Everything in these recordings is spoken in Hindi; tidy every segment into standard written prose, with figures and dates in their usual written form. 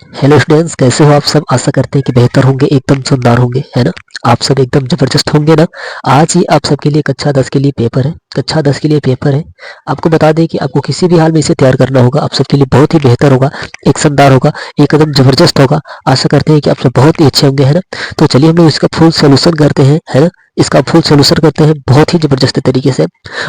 हेलो स्टूडेंट्स, कैसे हो आप सब। आशा करते हैं कि बेहतर होंगे, एकदम शानदार होंगे, है ना। आप सब एकदम जबरदस्त होंगे ना। आज ही आप सबके लिए कक्षा 10 के लिए पेपर है। कक्षा 10 के लिए पेपर है। आपको बता दें कि आपको किसी भी हाल में इसे तैयार करना होगा। आप सबके लिए बहुत ही बेहतर होगा, एक शानदार होगा, एकदम जबरदस्त होगा। आशा करते हैं कि आप सब बहुत ही अच्छे होंगे, है ना। तो चलिए हम लोग इसका फुल सोल्यूशन करते हैं, है ना। इसका फुल सोल्यूशन करते हैं बहुत ही जबरदस्त तरीके से।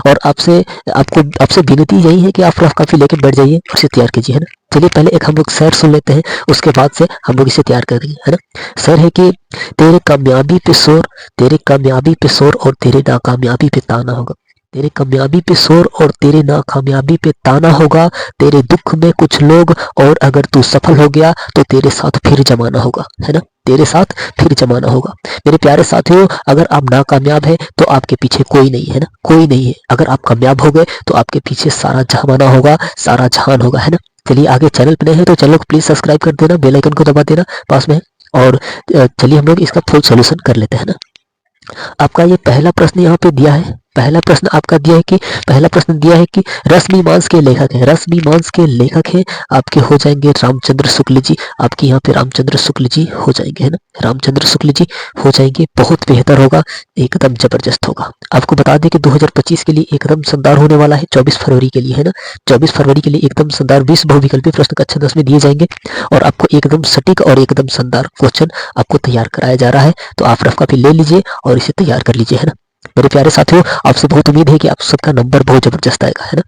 और आपसे विनती यही है कि आप रफ कॉपी लेके बैठ जाइए और इसे तैयार कीजिए, है ना। चलिए पहले एक हम लोग शेर सुन लेते हैं, उसके बाद से हम लोग इसे तैयार करेंगे, है ना। शेर है कि तेरे कामयाबी पे शोर, तेरे कामयाबी पे शोर और तेरे नाकामयाबी पे ताना होगा। तेरे कामयाबी पे शोर और तेरे नाकामयाबी पे ताना होगा। तेरे दुख में कुछ लोग, और अगर तू सफल हो गया तो तेरे साथ फिर जमाना होगा, है ना। तेरे साथ फिर जमाना होगा। मेरे प्यारे साथियों, अगर आप नाकामयाब है तो आपके पीछे कोई नहीं है ना, कोई नहीं है। अगर आप कामयाब हो गए तो आपके पीछे सारा जमाना होगा, सारा जहान होगा, है ना। चलिए आगे, चैनल पे नए हैं तो चैनल को प्लीज सब्सक्राइब कर देना, बेल आइकन को दबा देना पास में। और चलिए हम लोग इसका फुल सॉल्यूशन कर लेते हैं ना। आपका ये पहला प्रश्न यहाँ पे दिया है। पहला प्रश्न आपका दिया है कि पहला प्रश्न दिया है कि रश्मिमांस के लेखक है। रश्मिमांस के लेखक है आपके हो जाएंगे रामचंद्र शुक्ल जी। आपके यहाँ पे रामचंद्र शुक्ल जी हो जाएंगे, है ना। रामचंद्र शुक्ल जी हो जाएंगे, बहुत बेहतर होगा, एकदम जबरदस्त होगा। आपको बता दें कि 2025 के लिए एकदम शानदार होने वाला है, 24 फरवरी के लिए, है ना। 24 फरवरी के लिए एकदम शानदार 20 बहुविकल्पी प्रश्न कक्षा 10 में दिए जाएंगे। और आपको एकदम सटीक और एकदम शानदार क्वेश्चन आपको तैयार कराया जा रहा है। तो आप रफ कॉपी ले लीजिए और इसे तैयार कर लीजिए, है ना। मेरे प्यारे साथियों, आपसे बहुत उम्मीद है कि आप सबका नंबर बहुत जबरदस्त आएगा, है ना।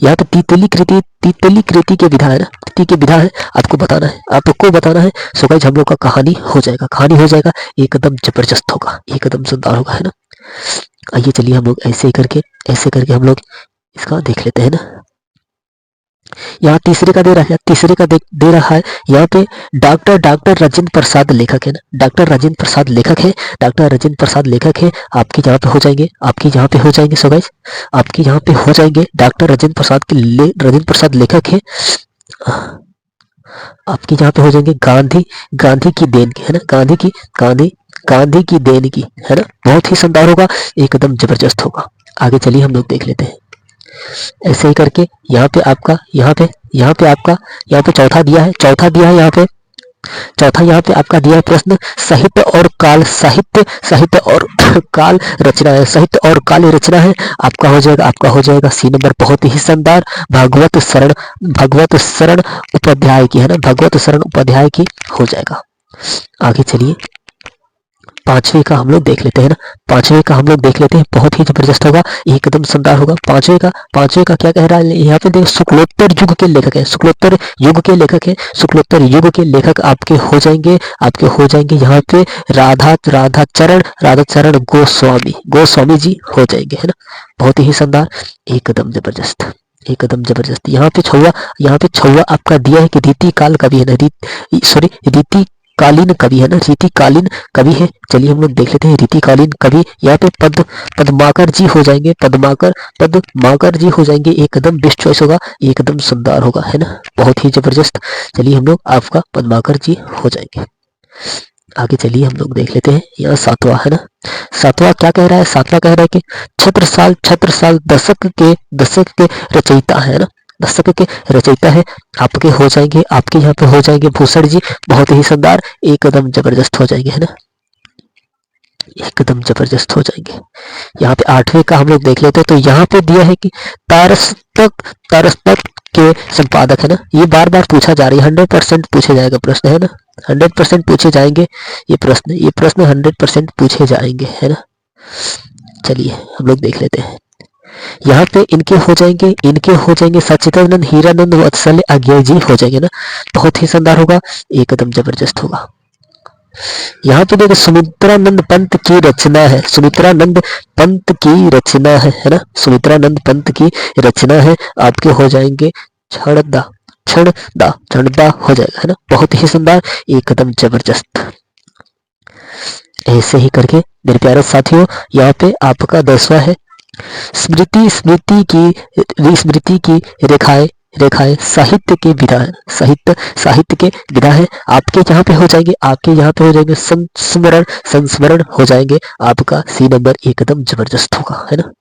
यहाँ पे तीतली कृति के विधा है ना, कृति के विधा है, आपको बताना है, आपको बताना है। सो गाइस हम लोग का कहानी हो जाएगा, कहानी हो जाएगा, एकदम जबरदस्त होगा, एकदम शानदार होगा, है ना। आइए चलिए हम लोग ऐसे करके हम लोग इसका देख लेते हैं ना। यहाँ तीसरे का दे रहा है, तीसरे का दे रहा है यहाँ पे डॉक्टर राजेंद्र प्रसाद लेखक है ना। डॉक्टर राजेंद्र प्रसाद लेखक है, डॉक्टर राजेंद्र प्रसाद लेखक है। आपके यहाँ पे हो जाएंगे, आपके यहाँ पे हो जाएंगे। सो गाइस आपके यहाँ पे हो जाएंगे, डॉक्टर राजेंद्र प्रसाद के राजेंद्र प्रसाद लेखक है। आपके यहाँ पे हो जाएंगे गांधी की देन की, है ना। गांधी की देन की, है ना। बहुत ही शानदार होगा, एकदम जबरदस्त होगा। आगे चलिए हम लोग देख लेते हैं ऐसे ही करके। यहाँ पे आपका यहाँ पे चौथा दिया है, चौथा यहाँ पे आपका दिया है प्रश्न साहित्य और काल, साहित्य और काल रचना है, साहित्य और काल रचना है। आपका हो जाएगा सी नंबर, बहुत ही शानदार, भगवत शरण उपाध्याय की, है ना। भगवत शरण उपाध्याय की हो जाएगा। आगे चलिए पांचवे का हम लोग देख लेते हैं ना। पांचवे का हम लोग देख लेते हैं, बहुत ही जबरदस्त होगा, एकदम शानदार होगा। पांचवे का क्या कह रहा है यहाँ पे देखो, शुक्लोत्तर युग के लेखक है, शुक्लोत्तर युग के लेखक है। शुक्लोत्तर युग के लेखक आपके हो जाएंगे यहाँ पे राधा चरण गोस्वामी जी हो जाएंगे, है ना। बहुत ही शानदार, एकदम जबरदस्त, एकदम जबरदस्त। यहाँ पे छौवा आपका दिया है कि रीतिकाल कवि है ना, रीतिकालीन कवि है ना, रीतिकालीन कवि है। चलिए हम लोग देख लेते हैं रीतिकालीन कवि। यहाँ पे पद्माकर जी हो जाएंगे, पद्माकर जी हो जाएंगे, एकदम बेस्ट चॉइस होगा, एकदम शानदार होगा, है ना। बहुत ही जबरदस्त। चलिए हम लोग आपका पद्माकर जी हो जाएंगे। आगे चलिए हम लोग देख लेते हैं यहाँ सातवां, है ना। सातवां क्या कह रहा है, सातवां कह रहा है कि छत्रसाल दशक के रचयिता है ना, दशक के रचयिता है। आपके हो जाएंगे, आपके यहाँ पे हो जाएंगे भूषण जी, बहुत ही शानदार, एकदम जबरदस्त हो जाएंगे, है ना, एकदम जबरदस्त हो जाएंगे। यहाँ पे आठवें का हम लोग देख लेते हैं। तो यहाँ पे दिया है कि तारसपत के संपादक, है ना। ये बार बार पूछा जा रही है, 100% पूछे जाएगा प्रश्न, है ना। 100% पूछे जाएंगे ये प्रश्न 100% पूछे जाएंगे, है ना। चलिए हम लोग देख लेते हैं। यहाँ पे इनके हो जाएंगे सच्चिदानंद हीरानंद वत्सल्य अज्ञेय जी हो जाएंगे ना। बहुत ही शानदार होगा, एकदम जबरदस्त होगा। यहाँ पे देखो सुमित्रानंद पंत की रचना है, सुमित्रानंद पंत की रचना है ना, सुमित्रानंद पंत की रचना है। आपके हो जाएंगे क्षणदा हो जाएगा, है ना। बहुत ही शानदार, एकदम जबरदस्त। ऐसे ही करके मेरे प्यारे साथियों, यहाँ पे आपका 10वां है स्मृति की रेखाएं साहित्य के विधा है, साहित्य के विधा है। आपके यहाँ पे हो जाएंगे संस्मरण हो जाएंगे। आपका सी नंबर एकदम जबरदस्त होगा, है ना।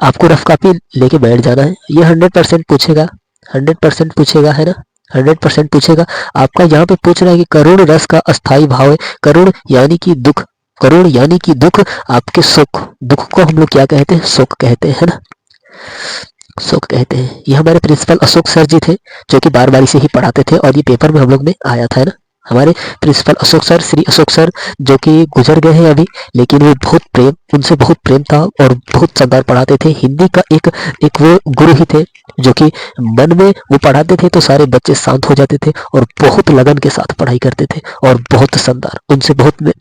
आपको रफ कॉपी लेके बैठ जाना है, ये 100% पूछेगा, 100% पूछेगा, है ना। 100% पूछेगा। आपका यहाँ पे पूछ रहा है कि करुण रस का अस्थाई भाव है। करुण यानी कि दुख, करुण यानी कि दुख, आपके सुख, दुख को हम लोग क्या कहते हैं, सुख कहते हैं, है ना, सुख कहते हैं। ये हमारे प्रिंसिपल अशोक सर जी थे, जो कि बार बार इसे ही पढ़ाते थे और ये पेपर में हम लोग में आया था, है ना। हमारे principal Ashok sir, Shri Ashok sir, जो कि गुजर गए हैं अभी, लेकिन वो बहुत प्रेम, उनसे बहुत प्रेम था और बहुत शानदार पढ़ाते थे। हिंदी का एक एक वो गुरु ही थे, जो कि मन में वो पढ़ाते थे तो सारे बच्चे शांत हो जाते थे और बहुत लगन के साथ पढ़ाई करते थे और बहुत शानदार, उनसे बहुत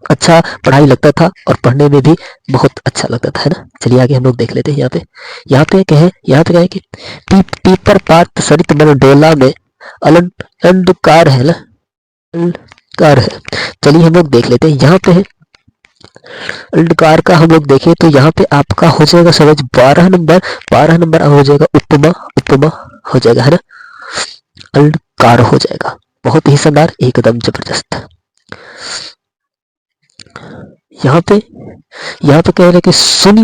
अच्छा पढ़ाई लगता था और पढ़ने में भी बहुत अच्छा लगता था, है ना। चलिए आगे हम लोग देख लेते हैं। यहाँ पे कहे कि पीपर पात सरित मन डोला में अलंकार है ना, अलंकार है। चलिए हम लोग देख लेते हैं। यहाँ पे है अलंकार का, हम लोग देखें तो यहाँ पे आपका हो जाएगा समझ 12 नंबर हो जाएगा उपमा, उपमा हो जाएगा, है ना, अलंकार हो जाएगा। बहुत ही शानदार, एकदम जबरदस्त। यहाँ पे कह रहे कि सुनी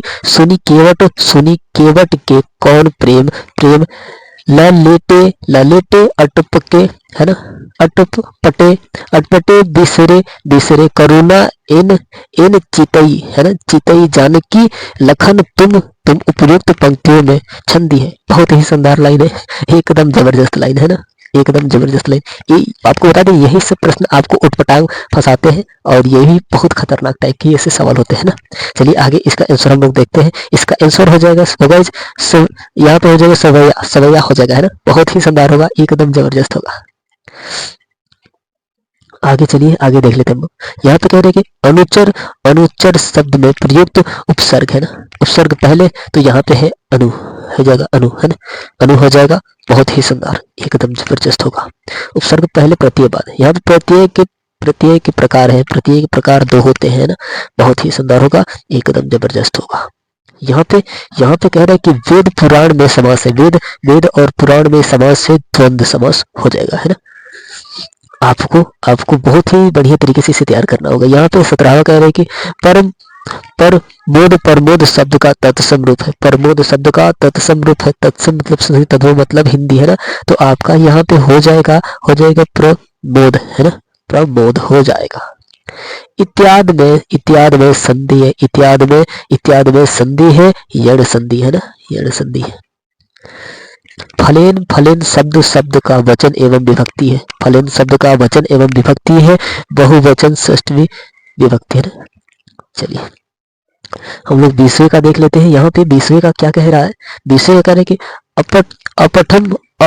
केवट के कौन प्रेम, प्रेम ललेटे अटपके, है ना, अटपटे बिसरे करुणा इन इन चितई, है ना, चितई जानकी लखन तुम उपयुक्त पंक्तियों में छंदी है। बहुत ही शानदार लाइन है, एकदम जबरदस्त लाइन है ना, एकदम जबरदस्त लाइन। ये आपको बता दें, यही सब प्रश्न आपको उटपटांग फंसाते हैं और ये भी बहुत खतरनाक टाइप के ऐसे सवाल होते हैं ना। चलिए आगे इसका आंसर हम लोग देखते हैं। इसका आंसर हो जाएगा यहाँ पे हो जाएगा सवैया, सवैया हो जाएगा, है ना। बहुत ही शानदार होगा, एकदम जबरदस्त होगा। आगे चलिए आगे देख लेते हैं हम लोग। यहाँ पे कह रहे हैं कि अनुचर शब्द में प्रयुक्त उपसर्ग, है ना, उपसर्ग पहले तो यहाँ पे है अनु, हो जाएगा अनु, है ना, अनु हो जाएगा। बहुत ही शानदार, एकदम जबरदस्त होगा। उपसर्ग पहले प्रत्यय बाद। यहाँ पे प्रत्यय के प्रकार है, प्रत्यय के प्रकार 2 होते हैं ना। बहुत ही शानदार होगा, एकदम जबरदस्त होगा। यहाँ पे कह रहा है कि वेद पुराण में समास है, वेद और पुराण में समास से द्वंद्व समास हो जाएगा, है ना। आपको बहुत ही बढ़िया तरीके से इसे तैयार करना होगा। यहाँ पे 17वां कह रहे हैं कि प्रमोद शब्द का तत्सम रूप है, प्रमोद शब्द का तत्सम रूप है, तत्सम मतलब सही, तत्व मतलब हिंदी, है ना। तो आपका यहाँ पे हो जाएगा प्रमोद, है ना, प्रमोद हो जाएगा। इत्यादि में संधि है, इत्यादि में संधि है, यण संधि, है ना, यण संधि है। फलेन शब्द का वचन एवं विभक्ति है, फलेन शब्द का वचन एवं विभक्ति है, बहुवचन षष्ठी विभक्ति है ना। चलिए हम लोग 20वें का देख लेते हैं। यहाँ पे 20वें का क्या कह रहा है, 20वें का कह रहा है कि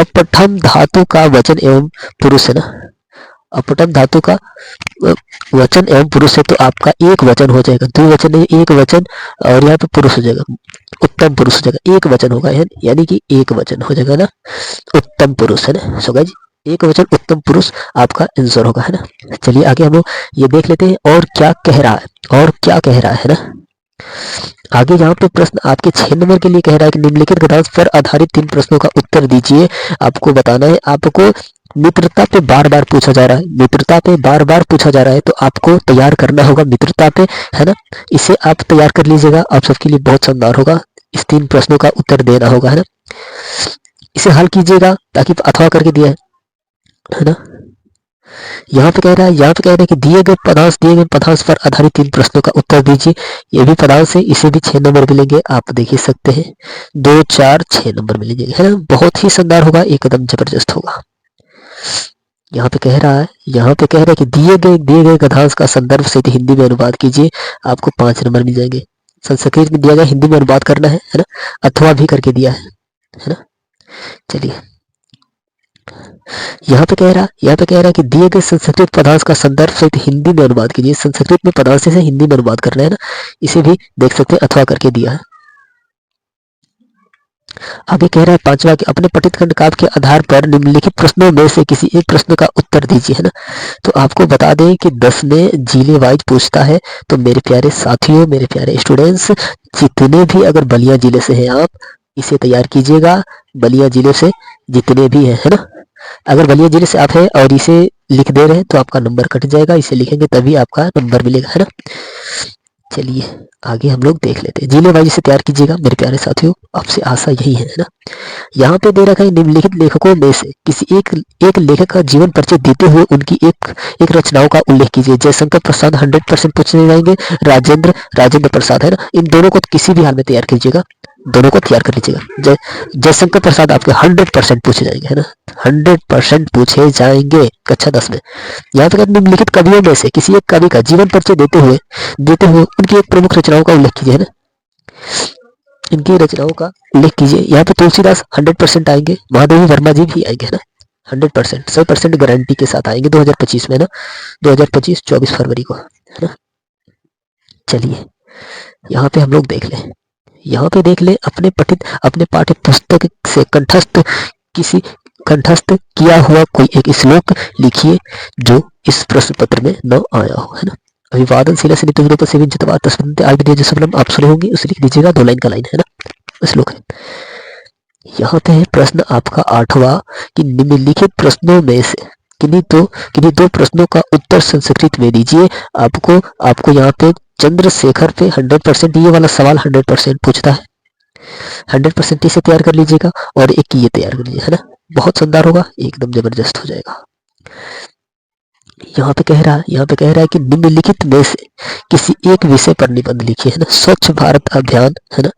अपठम धातु का वचन एवं पुरुष, है ना, अपठम धातु का वचन एवं पुरुष है तो आपका एक वचन हो जाएगा, 2 वचन नहीं, एक वचन, और यहाँ पे पुरुष हो जाएगा, उत्तम पुरुष हो जाएगा, एक वचन होगा, यानी कि एक वचन हो जाएगा ना, उत्तम पुरुष, है ना। सो गाइस एक वचन उत्तम पुरुष आपका आंसर होगा, है ना। चलिए आगे हम लोग ये देख लेते हैं और क्या कह रहा है, और क्या कह रहा है ना। आगे यहाँ पे प्रश्न आपके 6 नंबर के लिए कह रहा है कि निम्नलिखित गद्यांश पर आधारित 3 प्रश्नों का उत्तर दीजिए। आपको बताना है, आपको मित्रता पे बार बार पूछा जा रहा है, मित्रता पे बार बार पूछा जा रहा है, तो आपको तैयार करना होगा मित्रता पे, है ना। इसे आप तैयार कर लीजिएगा, आप सबके लिए बहुत शानदार होगा। इस 3 प्रश्नों का उत्तर देना होगा, है ना। इसे हल कीजिएगा ताकि अथवा करके दिया है ना। यहाँ पे कह रहा है कि दिए गए पदांश पर आधारित 3 प्रश्नों का उत्तर दीजिए। ये भी पदांश है, इसे भी 6 नंबर मिलेंगे, आप देख ही सकते हैं, 2, 4, 6 नंबर मिलेंगे, है ना। बहुत ही शानदार होगा, एकदम जबरदस्त होगा। यहाँ पे कह रहा है कि दिए गए गद्यांश का संदर्भ सहित हिंदी में अनुवाद कीजिए, आपको 5 नंबर मिल जाएंगे। संस्कृत में दिया गया, हिंदी में अनुवाद करना है ना, अथवा भी करके दिया है ना। चलिए यहाँ पे कह रहा है कि दिए गए संस्कृत पदांश का संदर्भ सहित हिंदी में अनुवाद कीजिए। संस्कृत में पदांश से हिंदी में अनुवाद करना है ना, इसे भी देख सकते हैं, अथवा करके दिया है। आगे कह रहा है 5वां कि अपने पठित खंड काव्य के आधार पर निम्नलिखित प्रश्नों में से किसी एक प्रश्न का उत्तर दीजिए, है ना। तो आपको बता दें कि 10 में जिले वाइज पूछता है, तो मेरे प्यारे साथियों, मेरे प्यारे स्टूडेंट्स, जितने भी अगर बलिया जिले से हैं आप इसे तैयार कीजिएगा, बलिया जिले से जितने भी हैं, है ना। अगर बलिया जिले से आप हैं और इसे लिख दे रहे हैं तो आपका नंबर कट जाएगा, इसे लिखेंगे तभी आपका नंबर मिलेगा, है ना। चलिए आगे हम लोग देख लेते हैं। जिलेबाजी से तैयार कीजिएगा मेरे प्यारे साथियों, आपसे आशा यही है ना। यहाँ पे दे रखा है निम्नलिखित लेखकों में से किसी एक लेखक का जीवन परिचय देते हुए उनकी एक रचनाओं का उल्लेख कीजिए। जयशंकर प्रसाद 100% पूछने जाएंगे, राजेंद्र प्रसाद है ना, इन दोनों को किसी भी हाल में तैयार कीजिएगा, दोनों को तैयार कर लीजिएगा। जयशंकर प्रसाद आपके 100% पूछे जाएंगे है ना, 100% पूछे जाएंगे कक्षा 10 में। यहाँ तक निम्नलिखित कवियों में से किसी एक कवि का जीवन परिचय देते हुए उनकी एक प्रमुख रचनाओं का उल्लेख कीजिए है ना, इनकी रचनाओं का उल्लेख कीजिए। यहाँ पे तुलसीदास 100% आएंगे, महादेवी वर्मा जी भी आएंगे है ना, 100% 100% गारंटी के साथ आएंगे 2025 में ना, 2025 24 फरवरी को है ना। चलिए यहाँ पे हम लोग देख लें, यहाँ पे देख ले अपने पाठ्य पुस्तक से कंठस्थ किया हुआ कोई एक श्लोक लिखिए जो इस प्रश्न पत्र में न आया हो है ना। अभिवादन शिला से नित्य से विंचितवार तस्वंत आविद्य जो सबलम आप सुने होंगे उसे लिख दीजिएगा, 2 लाइन का लाइन है ना श्लोक है। यहाँ पे है प्रश्न आपका 8वां कि निम्नलिखित प्रश्नों में से किन्हीं दो प्रश्नों का उत्तर संस्कृत में दीजिए। आपको यहाँ पे चंद्रशेखर पे 100% ये वाला सवाल 100% पूछता है, 100% इसे तैयार कर लीजिएगा और एक ये तैयार कर लीजिए है ना, बहुत शानदार होगा, एकदम जबरदस्त हो जाएगा। यहाँ पे कह रहा है कि निम्नलिखित में से किसी एक विषय पर निबंध लिखिए है ना। स्वच्छ भारत अभियान है ना,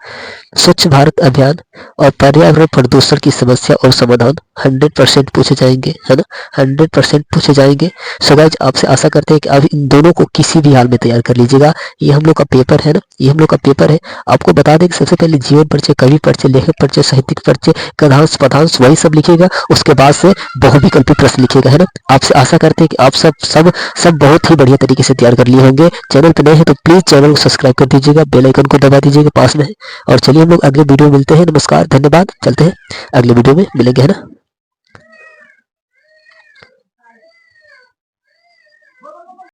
स्वच्छ भारत अभियान और पर्यावरण प्रदूषण की समस्या और समाधान 100% पूछे जाएंगे है ना, 100% पूछे जाएंगे। सो गाइस आपसे आशा करते हैं कि आप इन दोनों को किसी भी हाल में तैयार कर लीजिएगा। ये हम लोग का पेपर है ना, ये हम लोग का पेपर है। आपको बता दें कि सबसे पहले जीवन परिचय, कवि परिचय, लेखक परिचय, साहित्यिक परिचय, कथांश पदांश वही सब लिखिएगा, उसके बाद से बहुविकल्पी प्रश्न लिखिएगा है ना। आपसे आशा करते हैं कि आप सब बहुत ही बढ़िया तरीके से तैयार कर लिए होंगे। चैनल पे नए हैं तो प्लीज चैनल को सब्सक्राइब कर दीजिएगा, बेल आइकन को दबा दीजिएगा पास में है। और चलिए हम लोग अगले वीडियो में मिलते हैं। नमस्कार, धन्यवाद, चलते हैं अगले वीडियो में मिलेंगे है ना।